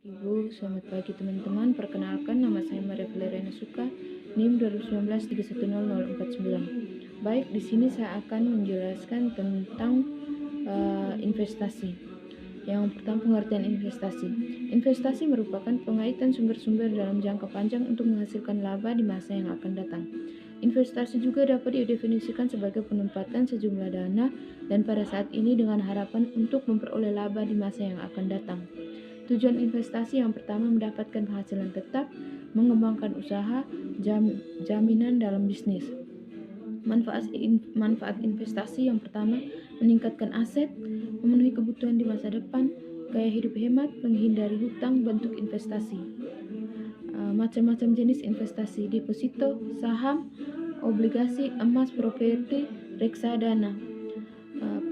Ibu, selamat pagi teman-teman. Perkenalkan, nama saya Maria Valeriana Suka, NIM 2019310049. Baik, di sini saya akan menjelaskan tentang investasi. Yang pertama, pengertian investasi. Investasi merupakan pengaitan sumber-sumber dalam jangka panjang untuk menghasilkan laba di masa yang akan datang. Investasi juga dapat didefinisikan sebagai penempatan sejumlah dana dan pada saat ini dengan harapan untuk memperoleh laba di masa yang akan datang. Tujuan investasi yang pertama mendapatkan penghasilan tetap, mengembangkan usaha, jaminan dalam bisnis. Manfaat investasi yang pertama, meningkatkan aset, memenuhi kebutuhan di masa depan, gaya hidup hemat, menghindari hutang, bentuk investasi. Macam-macam jenis investasi, deposito, saham, obligasi, emas, properti, reksadana.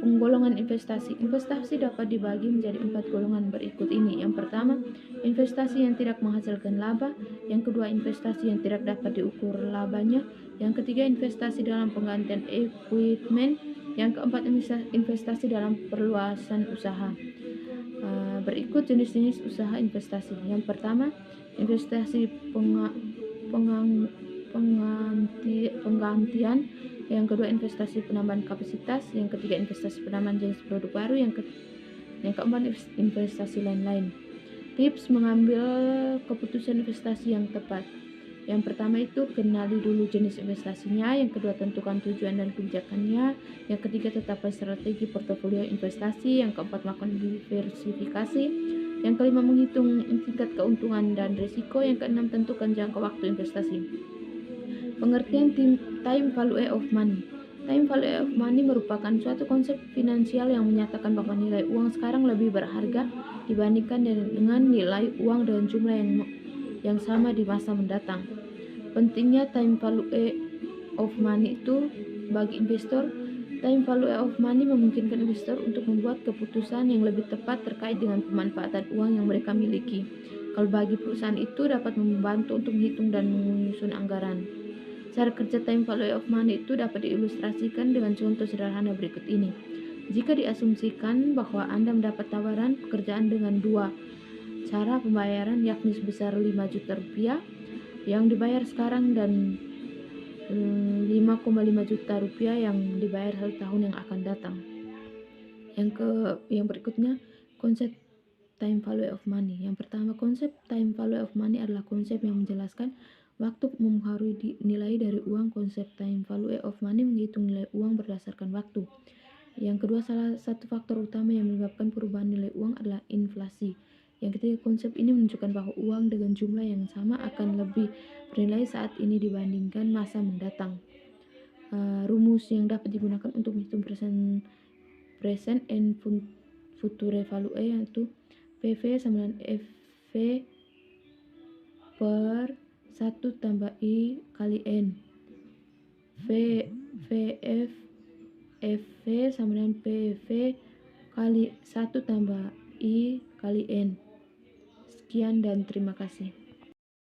Penggolongan investasi. Investasi dapat dibagi menjadi 4 golongan berikut ini. Yang pertama, investasi yang tidak menghasilkan laba. Yang kedua, investasi yang tidak dapat diukur labanya. Yang ketiga, investasi dalam penggantian equipment. Yang keempat, investasi dalam perluasan usaha. Berikut jenis-jenis usaha investasi. Yang pertama, investasi penggantian. Yang kedua, investasi penambahan kapasitas. Yang ketiga, investasi penambahan jenis produk baru. Yang keempat, investasi lain-lain. Tips mengambil keputusan investasi yang tepat. Yang pertama itu kenali dulu jenis investasinya. Yang kedua, tentukan tujuan dan kebijakannya. Yang ketiga, tetapkan strategi portofolio investasi. Yang keempat, melakukan diversifikasi. Yang kelima, menghitung tingkat keuntungan dan risiko. Yang keenam, tentukan jangka waktu investasi. Pengertian time value of money. Time value of money merupakan suatu konsep finansial yang menyatakan bahwa nilai uang sekarang lebih berharga dibandingkan dengan nilai uang dengan jumlah yang sama di masa mendatang. Pentingnya time value of money itu bagi investor. Time value of money memungkinkan investor untuk membuat keputusan yang lebih tepat terkait dengan pemanfaatan uang yang mereka miliki. Kalau bagi perusahaan itu dapat membantu untuk menghitung dan menyusun anggaran. Cara kerja time value of money itu dapat diilustrasikan dengan contoh sederhana berikut ini. Jika diasumsikan bahwa Anda mendapat tawaran pekerjaan dengan dua cara pembayaran, yakni sebesar 5 juta rupiah yang dibayar sekarang dan 5,5 juta rupiah yang dibayar 1 tahun yang akan datang. Yang berikutnya, konsep time value of money. Yang pertama, konsep time value of money adalah konsep yang menjelaskan waktu mempengaruhi nilai dari uang. Konsep time value of money menghitung nilai uang berdasarkan waktu. Yang kedua, salah satu faktor utama yang menyebabkan perubahan nilai uang adalah inflasi. Yang ketiga, konsep ini menunjukkan bahwa uang dengan jumlah yang sama akan lebih bernilai saat ini dibandingkan masa mendatang. Rumus yang dapat digunakan untuk menghitung present and future value yaitu PV sama dengan FV per 1 tambah I kali N. VF FV sama dengan PV kali 1 tambah I kali N. Sekian dan terima kasih.